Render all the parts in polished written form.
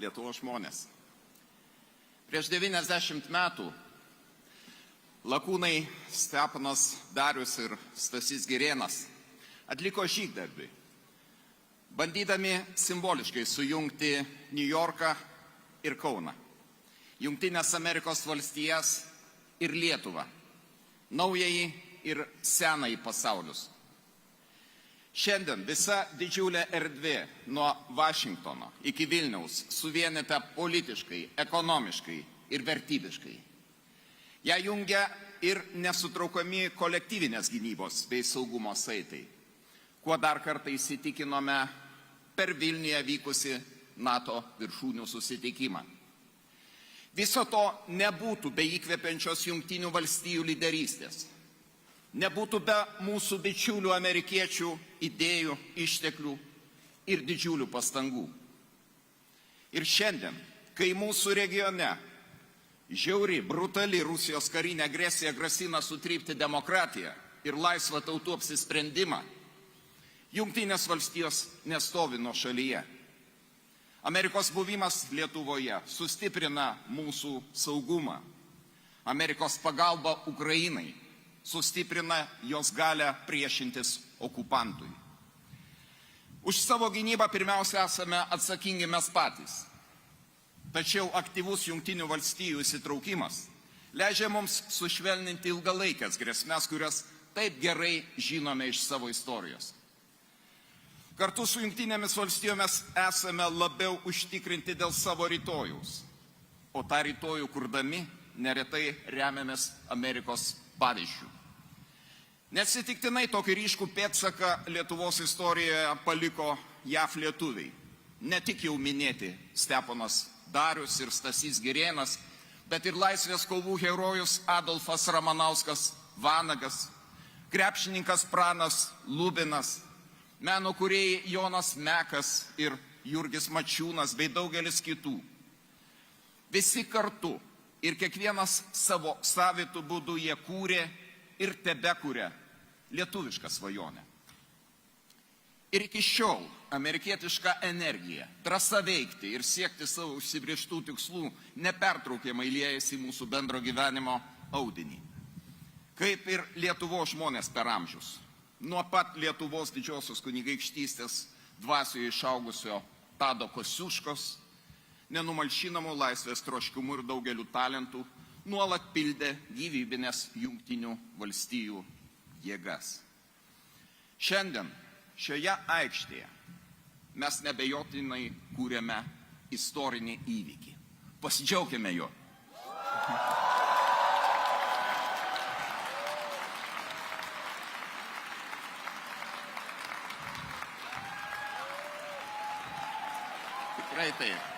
Lietuvos žmonės. Prieš 90 metų lakūnai Steponas Darius ir Stasys Girėnas atliko žygdarbį, bandydami simboliškai sujungti Niujorką ir Kauną, Jungtines Amerikos valstijas ir Lietuvą, naująjį ir senąjį pasaulius. Šiandien visa didžiulė erdvė nuo Vašingtono iki Vilniaus suvienyta politiškai, ekonomiškai ir vertybiškai. Ją jungia ir nesutraukami kolektyvinės gynybos bei saugumo saitai, kuo dar kartą įsitikinome per Vilniuje vykusi NATO viršūnių susitikimą. Viso to nebūtų be įkvepiančios Jungtinių valstijų lyderystės. Nebūtų be mūsų bičiulių amerikiečių idėjų, išteklių ir didžiulių pastangų. Ir šiandien, kai mūsų regione žiauri, brutali Rusijos karinė agresija grasina sutrypti demokratiją ir laisvą tautų apsisprendimą, Jungtinės valstijos nestovi nuošalyje. Amerikos buvimas Lietuvoje sustiprina mūsų saugumą. Amerikos pagalba Ukrainai sustiprina jos galę priešintis okupantui. Už savo gynybą pirmiausia esame atsakingi mes patys. Tačiau aktyvus Jungtinių valstijų įsitraukimas leidžia mums sušvelninti ilgalaikės grėsmes, kurias taip gerai žinome iš savo istorijos. Kartu su Jungtinėmis valstijomis esame labiau užtikrinti dėl savo rytojaus, o tą rytojų kurdami neretai remiamės Amerikos pavyzdžių. Neatsitiktinai tokį ryškų pėdsaką Lietuvos istorijoje paliko JAV lietuviai. Ne tik jau minėti Steponas Darius ir Stasys Girėnas, bet ir laisvės kovų herojus Adolfas Ramanauskas Vanagas, krepšininkas Pranas Lubinas, meno kūrėjai Jonas Mekas ir Jurgis Mačiūnas bei daugelis kitų. Visi kartu ir kiekvienas savo savitų būdų jie kūrė ir tebekūrė lietuvišką svajonę. Ir iki šiol amerikietiška energija, drąsa veikti ir siekti savo užsibrėžtų tikslų nepertraukiamai liejasi į mūsų bendro gyvenimo audinį. Kaip ir Lietuvos žmonės per amžius. Nuo pat Lietuvos didžiosios kunigaikštystės dvasioje išaugusio Tado Kosciuškos, nenumalšinamų laisvės troškimų ir daugelių talentų, nuolat pildė gyvybinės Jungtinių valstijų jėgas. Šiandien šioje aikštėje mes nebejotinai kūrėme istorinį įvykį. Pasidžiaukime juo. Tikrai taip.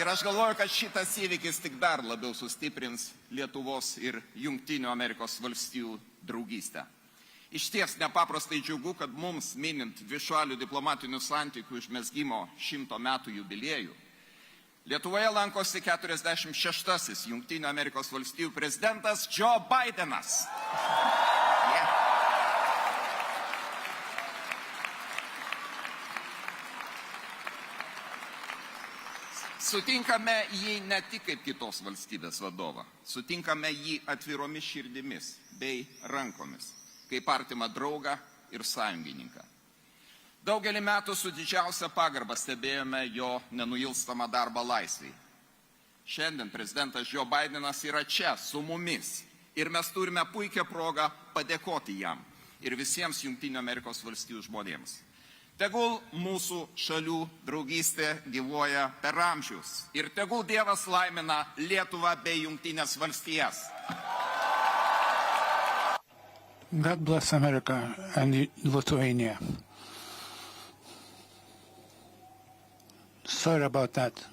Ir aš galvoju, kad šitas įvykis tik dar labiau sustiprins Lietuvos ir Jungtinių Amerikos valstijų draugystę. Išties nepaprastai džiugu, kad mums minint dvišalių diplomatinių santykių užmezgimo 100 metų jubiliejų, Lietuvoje lankosi 46-asis Jungtinių Amerikos valstijų prezidentas Joe Bidenas. Sutinkame jį ne tik kaip kitos valstybės vadovą, sutinkame jį atviromis širdimis bei rankomis, kaip artimą draugą ir sąjungininką. Daugelį metų su didžiausia pagarba stebėjome jo nenuilstamą darbą laisvėj. Šiandien prezidentas Joe Bidenas yra čia su mumis ir mes turime puikią progą padėkoti jam ir visiems Jungtinių Amerikos valstijų žmonėms. Tegul mūsų šalių draugystė gyvuoja per amžius ir tegul Dievas laimina Lietuvą bei Jungtinės valstijas. God bless America and Lithuania. Sorry about that.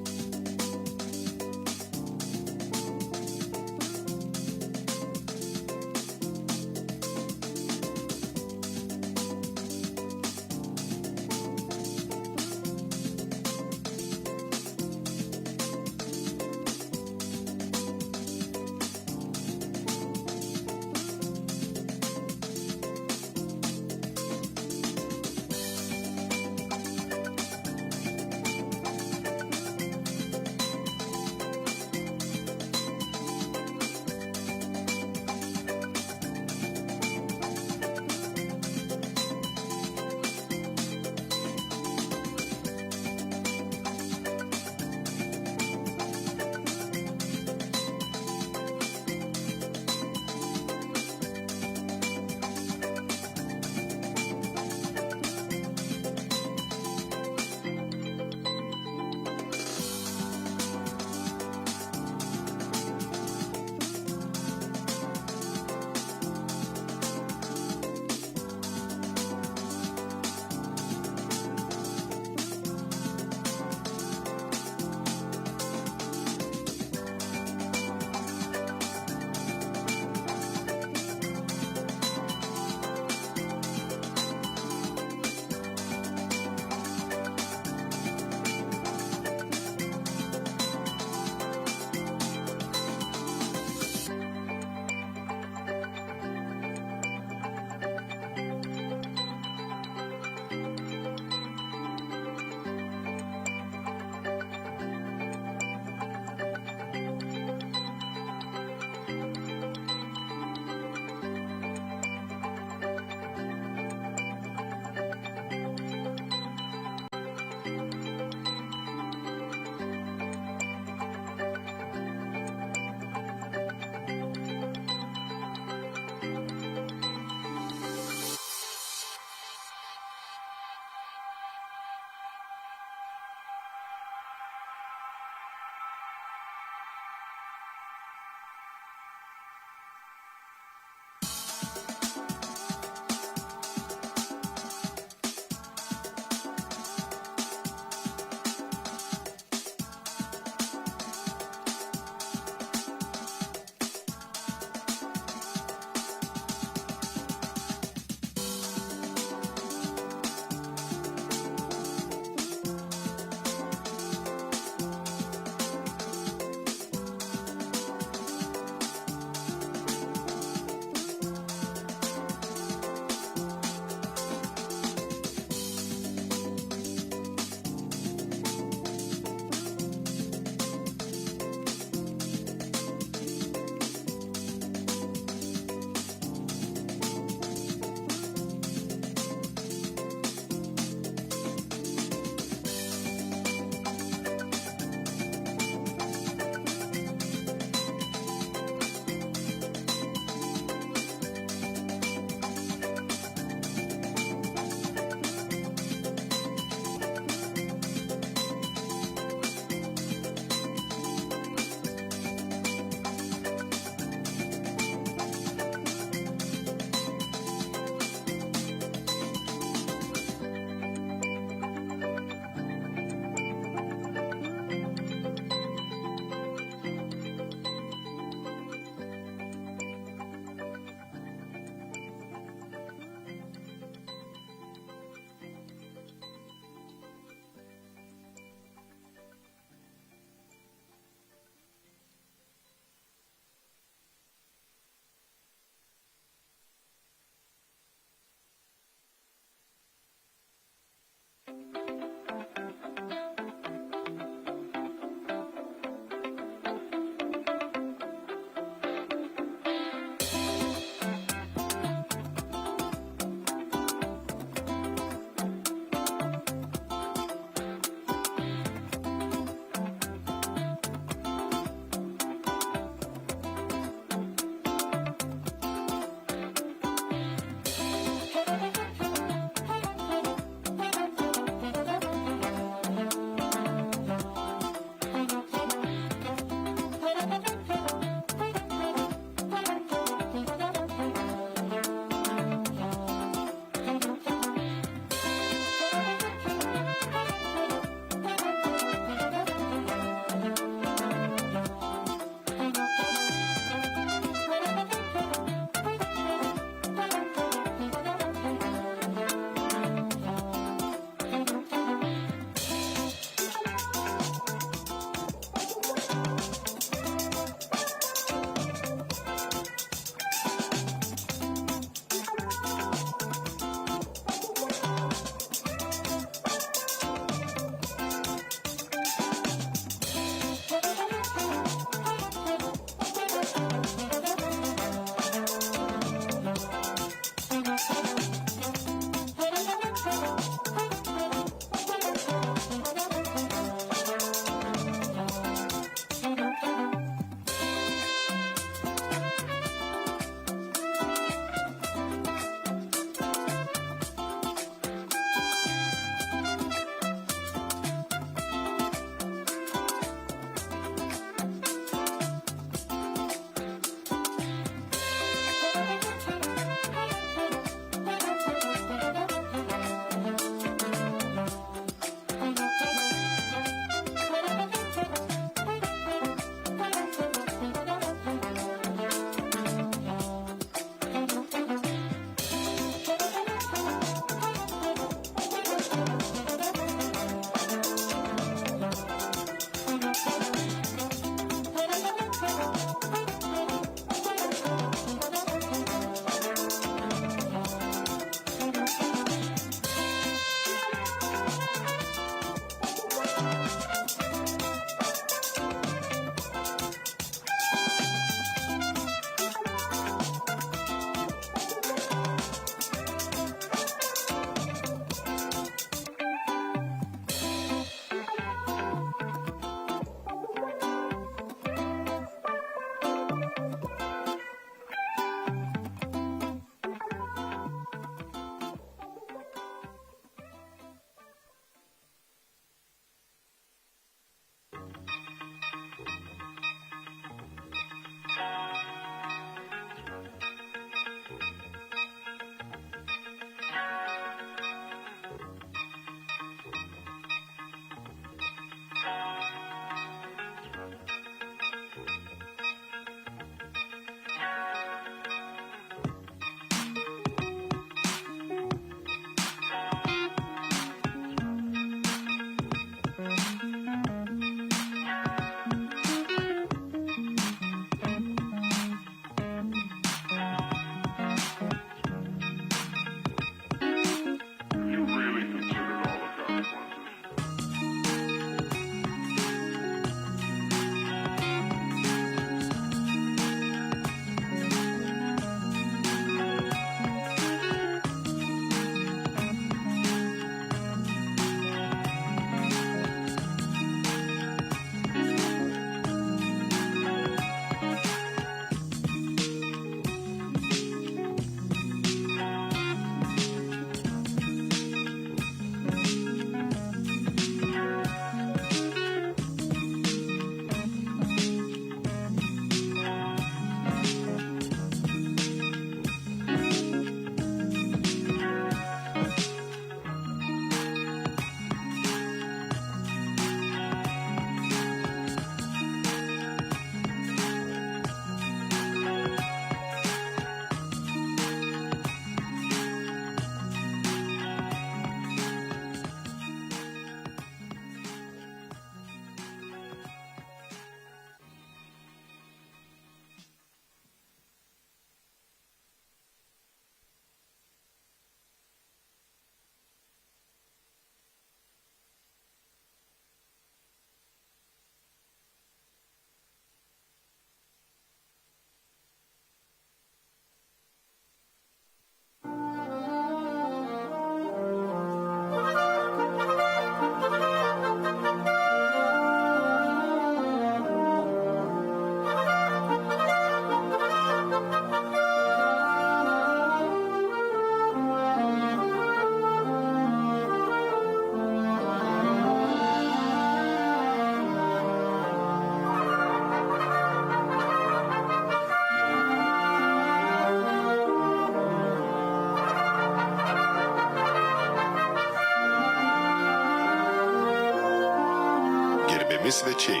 gerbiami svečiai,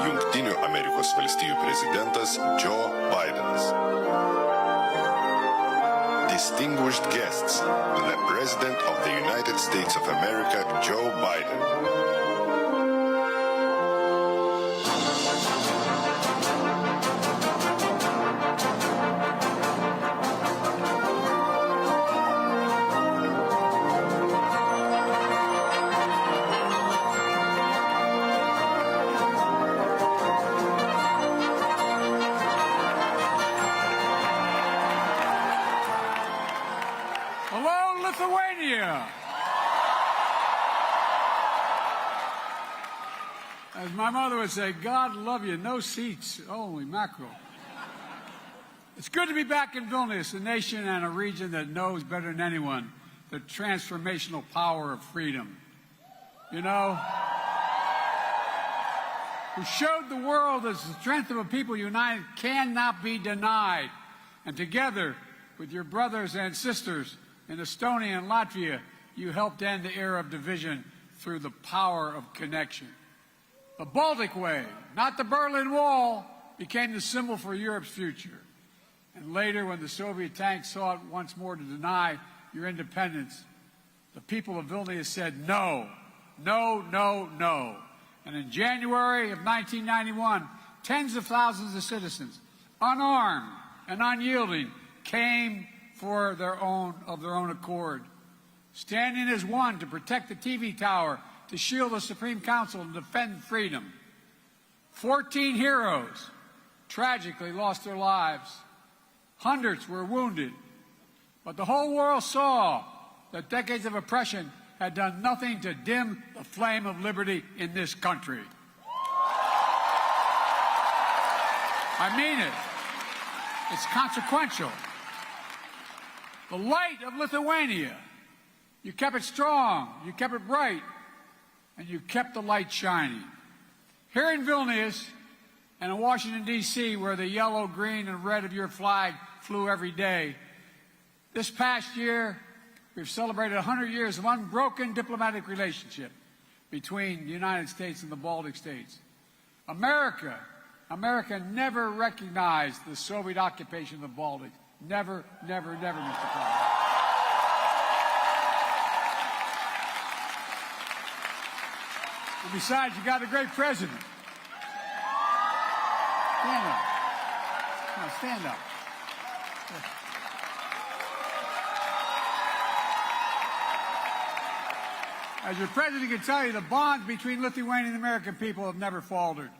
Jungtinių Amerikos valstijų prezidentas Joe Bidenas. Distinguished guests, the President of the United States of America, Joe Biden. Hello, Lithuania! As my mother would say, God love you, no seats, holy mackerel. It's good to be back in Vilnius, a nation and a region that knows better than anyone the transformational power of freedom. You know, who showed the world that the strength of a people united cannot be denied. And together with your brothers and sisters in Estonia and Latvia, you helped end the era of division through the power of connection. The Baltic Way, not the Berlin Wall, became the symbol for Europe's future. And later, when the Soviet tanks sought once more to deny your independence, the people of Vilnius said no, no, no, no. And in January of 1991, tens of thousands of citizens, unarmed and unyielding, came of their own accord, standing as one to protect the TV tower, to shield the Supreme Council, and defend freedom. 14 heroes tragically lost their lives. Hundreds were wounded. But the whole world saw that decades of oppression had done nothing to dim the flame of liberty in this country. I mean it. It's consequential. The light of Lithuania, you kept it strong, you kept it bright, and you kept the light shining. Here in Vilnius and in Washington, D.C., where the yellow, green, and red of your flag flew every day, this past year, we've celebrated 100 years of unbroken diplomatic relationship between the United States and the Baltic states. America never recognized the Soviet occupation of the Baltic. Never, never, never, Mr. President. And besides, you got a great president. Stand up. No, stand up. As your president can tell you, the bonds between Lithuanian and the American people have never faltered.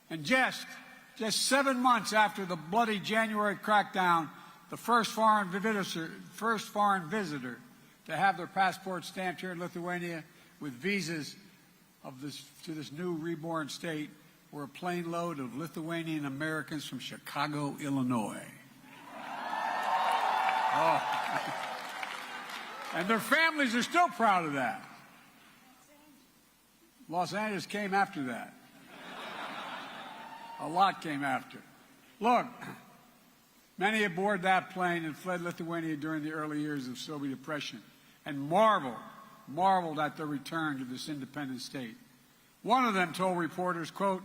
And just 7 months after the bloody January crackdown, the first foreign visitor to have their passport stamped here in Lithuania with visas to this new reborn state were a plane load of Lithuanian Americans from Chicago, Illinois. Oh. And their families are still proud of that. Los Angeles came after that. A lot came after. Look, many aboard that plane and fled Lithuania during the early years of Soviet oppression and marveled at their return to this independent state. One of them told reporters, quote,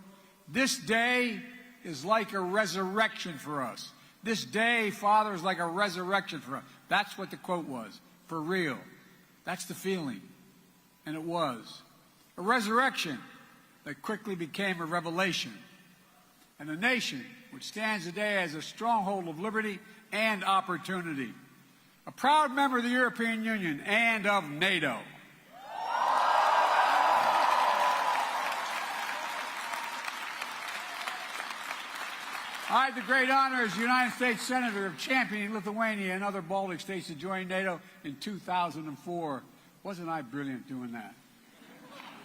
"This day is like a resurrection for us. This day, Father, is like a resurrection for us." That's what the quote was, for real. That's the feeling. And it was. A resurrection that quickly became a revelation. And a nation which stands today as a stronghold of liberty and opportunity. A proud member of the European Union and of NATO. I had the great honor as United States Senator of championing Lithuania and other Baltic states to join NATO in 2004. Wasn't I brilliant doing that?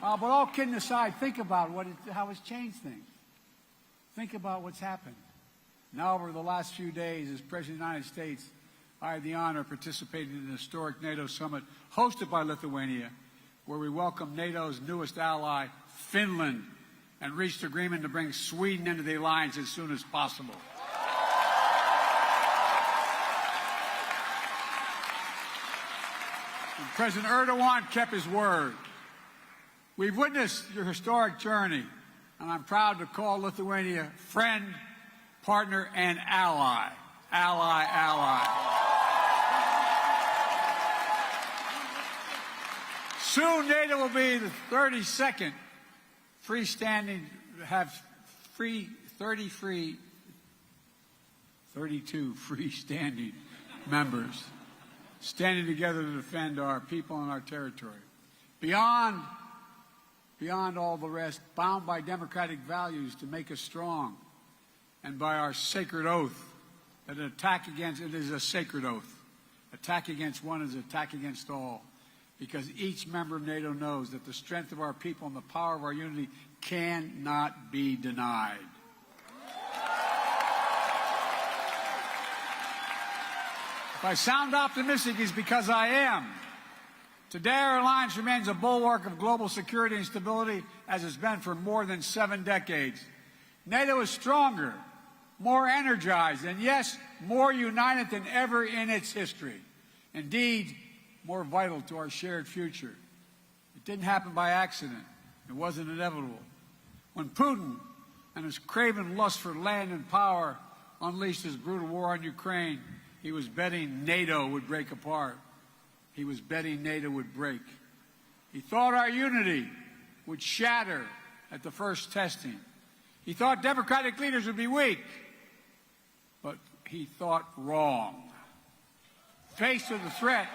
But all kidding aside, think about how it's changed things. Think about what's happened. Now, over the last few days, as President of the United States, I had the honor of participating in the historic NATO summit hosted by Lithuania, where we welcomed NATO's newest ally, Finland, and reached agreement to bring Sweden into the alliance as soon as possible. And President Erdogan kept his word. We've witnessed your historic journey and I'm proud to call Lithuania friend, partner, and ally. Ally, ally. Soon NATO will be the 32nd freestanding, have 32 freestanding members standing together to defend our people and our territory. Beyond all the rest, bound by democratic values to make us strong, and by our sacred oath that an attack against, it is a sacred oath. Attack against one is an attack against all, because each member of NATO knows that the strength of our people and the power of our unity cannot be denied. If I sound optimistic, it's because I am. Today, our alliance remains a bulwark of global security and stability, as it's been for more than 7 decades. NATO is stronger, more energized, and yes, more united than ever in its history. Indeed, more vital to our shared future. It didn't happen by accident. It wasn't inevitable. When Putin and his craven lust for land and power unleashed his brutal war on Ukraine, he was betting NATO would break apart. He was betting NATO would break. He thought our unity would shatter at the first testing. He thought democratic leaders would be weak, but he thought wrong. Faced with the threat,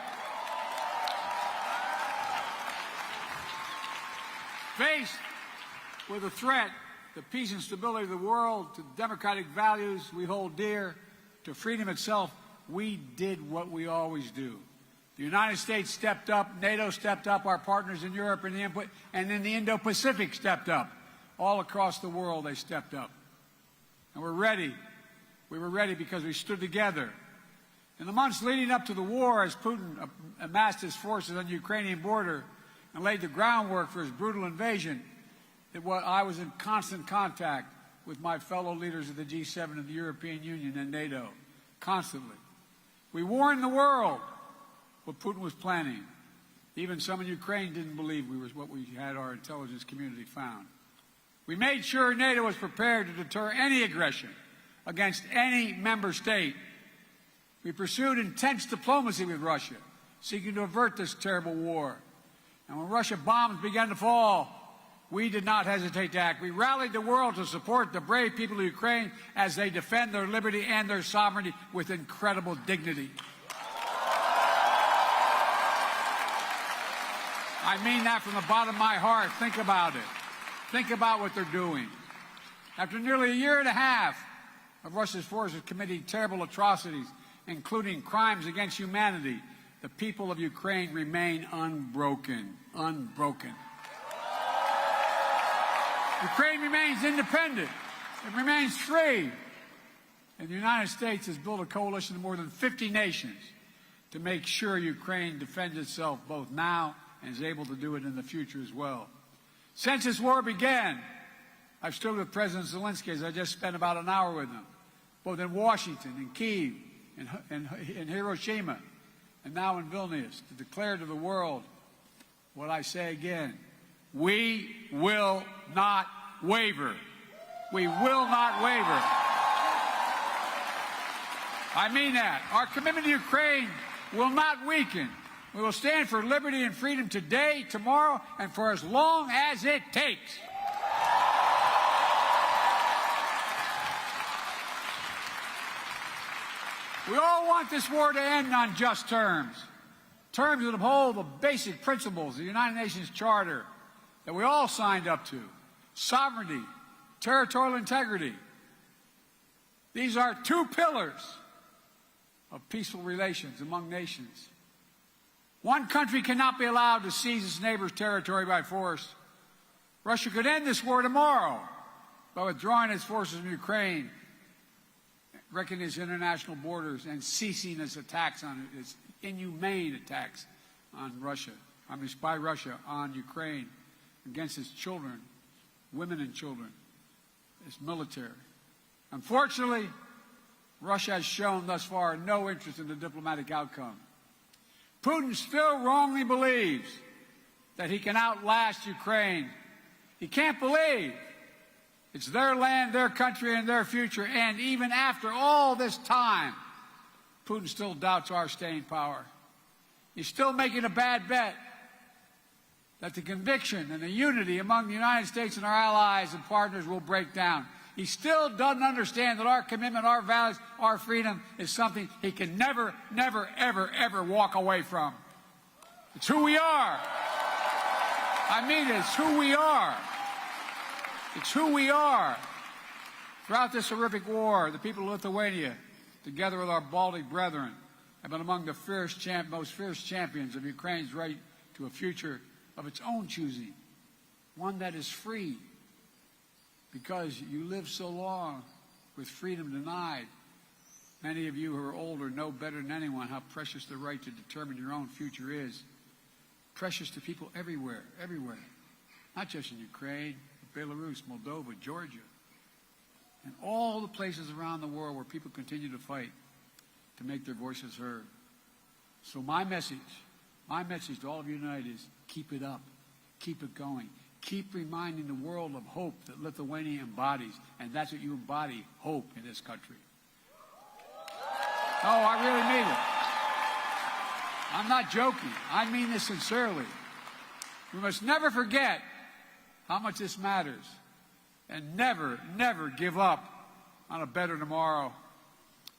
the peace and stability of the world, to the democratic values we hold dear, to freedom itself, we did what we always do. The United States stepped up, NATO stepped up, our partners in Europe and in the Indo-Pacific stepped up. All across the world they stepped up. And we're ready. We were ready because we stood together. In the months leading up to the war, as Putin amassed his forces on the Ukrainian border and laid the groundwork for his brutal invasion, I was in constant contact with my fellow leaders of the G7 and the European Union and NATO, constantly. We warned the world what Putin was planning. Even some in Ukraine didn't believe what we had our intelligence community found. We made sure NATO was prepared to deter any aggression against any member state. We pursued intense diplomacy with Russia, seeking to avert this terrible war. And when Russian bombs began to fall, we did not hesitate to act. We rallied the world to support the brave people of Ukraine as they defend their liberty and their sovereignty with incredible dignity. I mean that from the bottom of my heart. Think about it. Think about what they're doing. After nearly a year and a half of Russia's forces committing terrible atrocities, including crimes against humanity, the people of Ukraine remain unbroken. Unbroken. Ukraine remains independent. It remains free. And the United States has built a coalition of more than 50 nations to make sure Ukraine defends itself both now and is able to do it in the future as well. Since this war began, I've stood with President Zelensky, as I just spent about an hour with him, both in Washington, in Kyiv, in Hiroshima, and now in Vilnius, to declare to the world what I say again: we will not waver. We will not waver. I mean that. Our commitment to Ukraine will not weaken. We will stand for liberty and freedom today, tomorrow, and for as long as it takes. We all want this war to end on just terms. Terms that uphold the basic principles of the United Nations Charter that we all signed up to: sovereignty, territorial integrity. These are 2 pillars of peaceful relations among nations. One country cannot be allowed to seize its neighbor's territory by force. Russia could end this war tomorrow by withdrawing its forces from Ukraine, wrecking its international borders, and ceasing its attacks on its inhumane attacks on Russia, by Russia on Ukraine, against its children, women and children, its military. Unfortunately, Russia has shown thus far no interest in the diplomatic outcome. Putin still wrongly believes that he can outlast Ukraine. He can't believe It's their land, their country, and their future. And even after all this time, Putin still doubts our staying power. He's still making a bad bet that the conviction and the unity among the United States and our allies and partners will break down. He still doesn't understand that our commitment, our values, our freedom is something he can never, never, ever, ever walk away from. It's who we are. I mean, it's who we are. It's who we are. Throughout this horrific war, the people of Lithuania, together with our Baltic brethren, have been among the most fierce champions of Ukraine's right to a future of its own choosing, one that is free, because you lived so long with freedom denied. Many of you who are older know better than anyone how precious the right to determine your own future is. Precious to people everywhere, everywhere. Not just in Ukraine, but Belarus, Moldova, Georgia, and all the places around the world where people continue to fight to make their voices heard. So my message to all of you tonight is keep it up, keep it going. Keep reminding the world of hope that Lithuania embodies, and that's what you embody, hope in this country. Oh, I really mean it. I'm not joking. I mean this sincerely. We must never forget how much this matters, and never, never give up on a better tomorrow.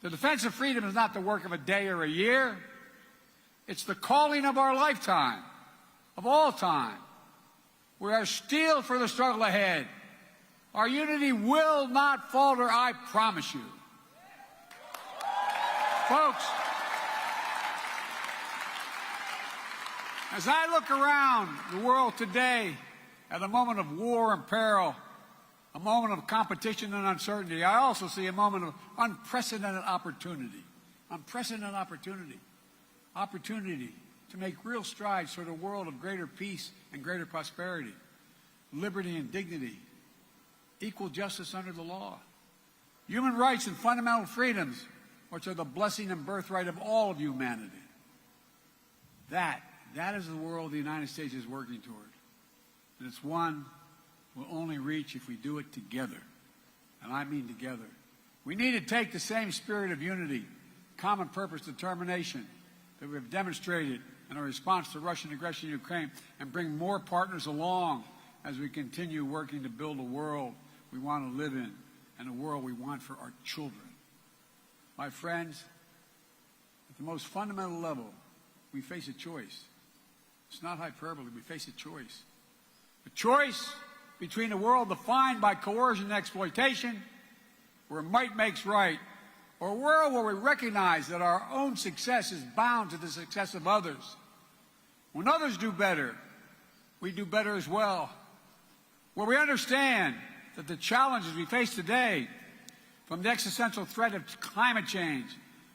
The defense of freedom is not the work of a day or a year. It's the calling of our lifetime, of all time. We are steeled for the struggle ahead. Our unity will not falter, I promise you. Folks, as I look around the world today at a moment of war and peril, a moment of competition and uncertainty, I also see a moment of unprecedented opportunity. Unprecedented opportunity. Opportunity to make real strides toward a world of greater peace and greater prosperity, liberty and dignity, equal justice under the law, human rights and fundamental freedoms, which are the blessing and birthright of all of humanity. That is the world the United States is working toward. And it's one we'll only reach if we do it together. And I mean together. We need to take the same spirit of unity, common purpose, determination that we've demonstrated in our response to Russian aggression in Ukraine and bring more partners along as we continue working to build a world we want to live in and a world we want for our children. My friends, at the most fundamental level, we face a choice. It's not hyperbole. We face a choice. A choice between a world defined by coercion and exploitation, where might makes right, or a world where we recognize that our own success is bound to the success of others. When others do better, we do better as well. Where we understand that the challenges we face today, from the existential threat of climate change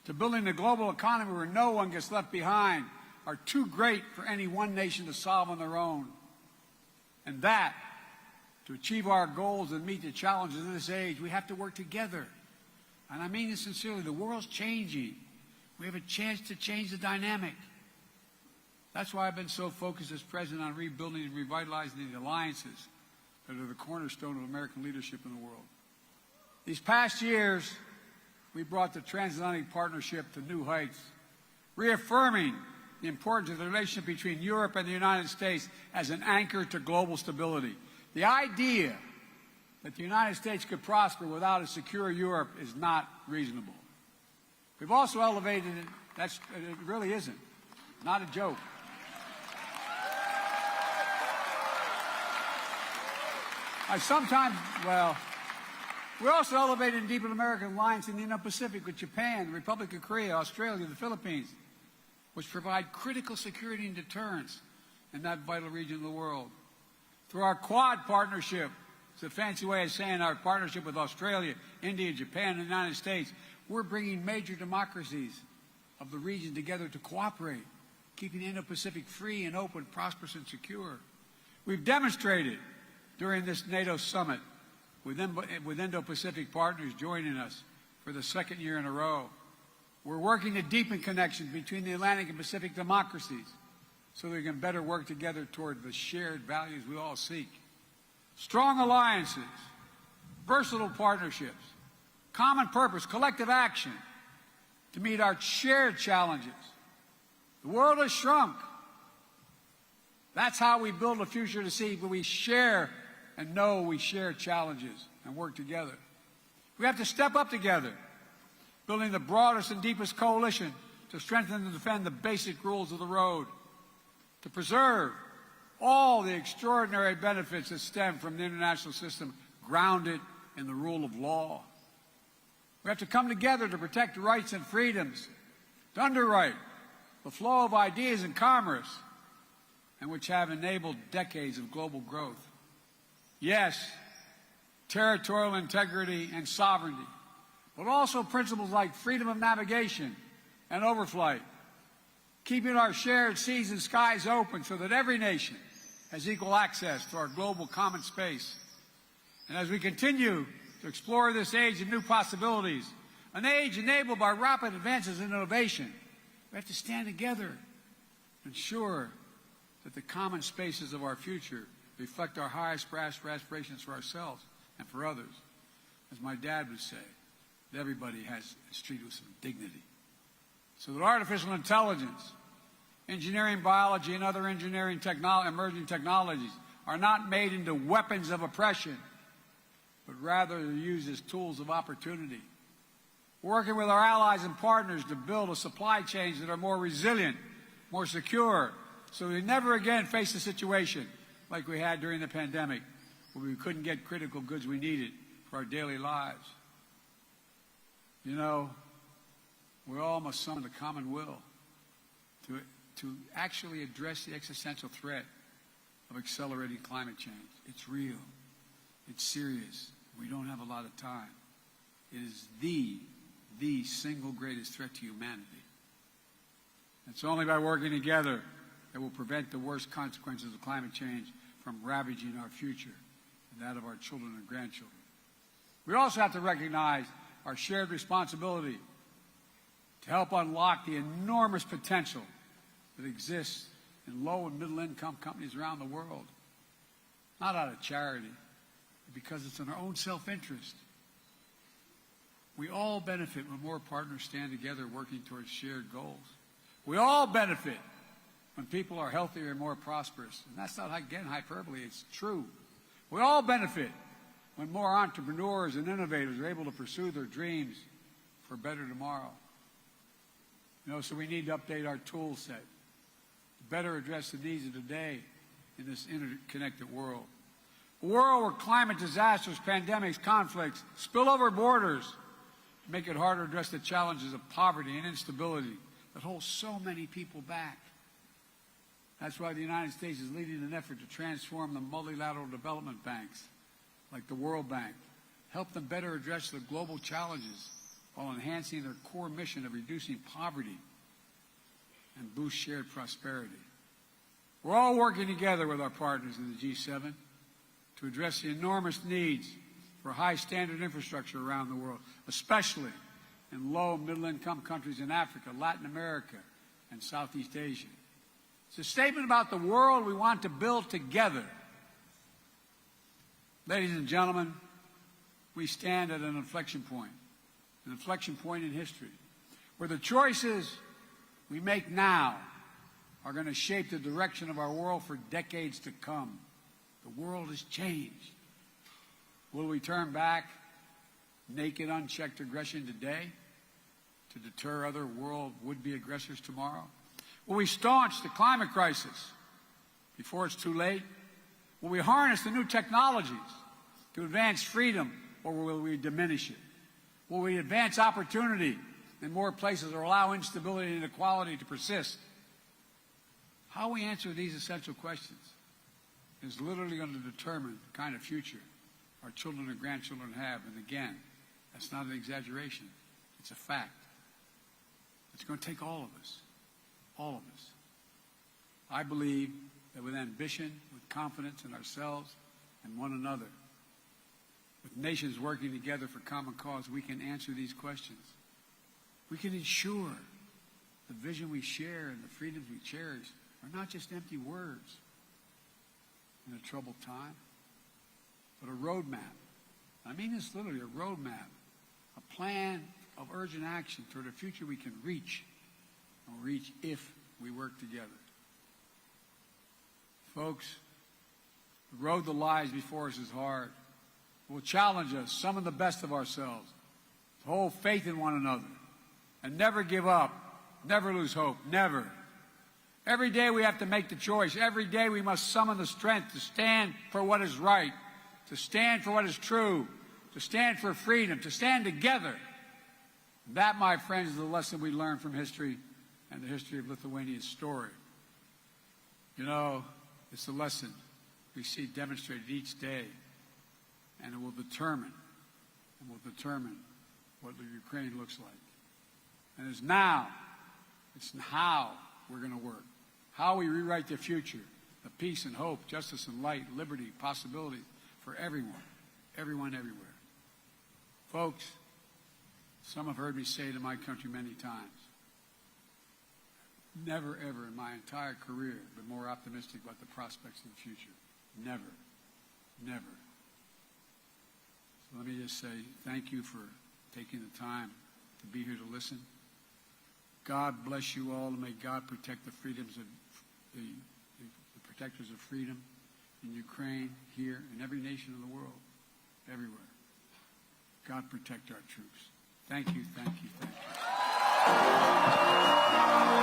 to building a global economy where no one gets left behind, are too great for any one nation to solve on their own. And that, to achieve our goals and meet the challenges of this age, we have to work together. And I mean this sincerely. The world's changing. We have a chance to change the dynamic. That's why I've been so focused as president on rebuilding and revitalizing the alliances that are the cornerstone of American leadership in the world. These past years, we brought the transatlantic partnership to new heights, reaffirming the importance of the relationship between Europe and the United States as an anchor to global stability. The idea that the United States could prosper without a secure Europe is not reasonable. We've also elevated it. It really isn't. Not a joke. We also elevated and deepened American alliance in the Indo-Pacific with Japan, the Republic of Korea, Australia, the Philippines, which provide critical security and deterrence in that vital region of the world. Through our Quad partnership, it's a fancy way of saying our partnership with Australia, India, Japan, and the United States, we're bringing major democracies of the region together to cooperate, keeping the Indo-Pacific free and open, prosperous, and secure. We've demonstrated during this NATO summit, with Indo-Pacific partners joining us for the second year in a row. We're working to deepen connections between the Atlantic and Pacific democracies so that we can better work together toward the shared values we all seek. Strong alliances versatile partnerships, common purpose, collective action to meet our shared challenges. The world has shrunk. That's how we build a future to see, but we share and know we share challenges and work together. We have to step up together, building the broadest and deepest coalition to strengthen and defend the basic rules of the road, to preserve all the extraordinary benefits that stem from the international system grounded in the rule of law. We have to come together to protect rights and freedoms, to underwrite the flow of ideas and commerce, and which have enabled decades of global growth. Yes, territorial integrity and sovereignty, but also principles like freedom of navigation and overflight, keeping our shared seas and skies open so that every nation has equal access to our global common space. And as we continue to explore this age of new possibilities, an age enabled by rapid advances in innovation, we have to stand together to ensure that the common spaces of our future reflect our highest aspirations for ourselves and for others. As my dad would say, that everybody is treated with some dignity. So that artificial intelligence, engineering, biology, and other engineering emerging technologies are not made into weapons of oppression, but rather are used as tools of opportunity. We're working with our allies and partners to build a supply chains that are more resilient, more secure, so we never again face a situation like we had during the pandemic, where we couldn't get critical goods we needed for our daily lives. You know, we all must summon the common will to actually address the existential threat of accelerating climate change. It's real. It's serious. We don't have a lot of time. It is the single greatest threat to humanity. It's only by working together that will prevent the worst consequences of climate change from ravaging our future and that of our children and grandchildren. We also have to recognize our shared responsibility to help unlock the enormous potential that exists in low and middle income companies around the world, not out of charity, but because it's in our own self-interest. We all benefit when more partners stand together working towards shared goals. We all benefit when people are healthier and more prosperous. And that's not, again, hyperbole, it's true. We all benefit when more entrepreneurs and innovators are able to pursue their dreams for a better tomorrow. You know, so we need to update our tool set to better address the needs of today in this interconnected world. A world where climate disasters, pandemics, conflicts spill over borders, make it harder to address the challenges of poverty and instability that hold so many people back. That's why the United States is leading an effort to transform the multilateral development banks, like the World Bank, help them better address the global challenges while enhancing their core mission of reducing poverty and boost shared prosperity. We're all working together with our partners in the G7 to address the enormous needs for high-standard infrastructure around the world, especially in low- and middle-income countries in Africa, Latin America, and Southeast Asia. It's a statement about the world we want to build together. Ladies and gentlemen, we stand at an inflection point in history, where the choices we make now are going to shape the direction of our world for decades to come. The world has changed. Will we turn back naked, unchecked aggression today to deter other world would-be aggressors tomorrow? Will we staunch the climate crisis before it's too late? Will we harness the new technologies to advance freedom, or will we diminish it? Will we advance opportunity in more places or allow instability and inequality to persist? How we answer these essential questions is literally going to determine the kind of future our children and grandchildren have. And again, that's not an exaggeration. It's a fact. It's going to take all of us. All of us. I believe that with ambition, with confidence in ourselves and one another, with nations working together for common cause, we can answer these questions. We can ensure the vision we share and the freedoms we cherish are not just empty words in a troubled time, but a roadmap I mean this literally, a roadmap, a plan of urgent action toward a future we can reach, or reach if we work together. Folks, the road that lies before us is hard. It will challenge us, summon the best of ourselves, to hold faith in one another, and never give up, never lose hope, never. Every day we have to make the choice. Every day we must summon the strength to stand for what is right, to stand for what is true, to stand for freedom, to stand together. That, my friends, is the lesson we learn from history and the history of Lithuania's story. You know, it's a lesson we see demonstrated each day, and it will determine what the Ukraine looks like. And it's how we're going to work, how we rewrite the future, the peace and hope, justice and light, liberty, possibility for everyone, everyone, everywhere. Folks, some have heard me say to my country many times, never, ever in my entire career been more optimistic about the prospects of the future. Never, never. So let me just say thank you for taking the time to be here to listen. God bless you all, and may God protect the freedoms of the protectors of freedom in Ukraine, here, in every nation of the world, everywhere. God protect our troops. Thank you, thank you, thank you.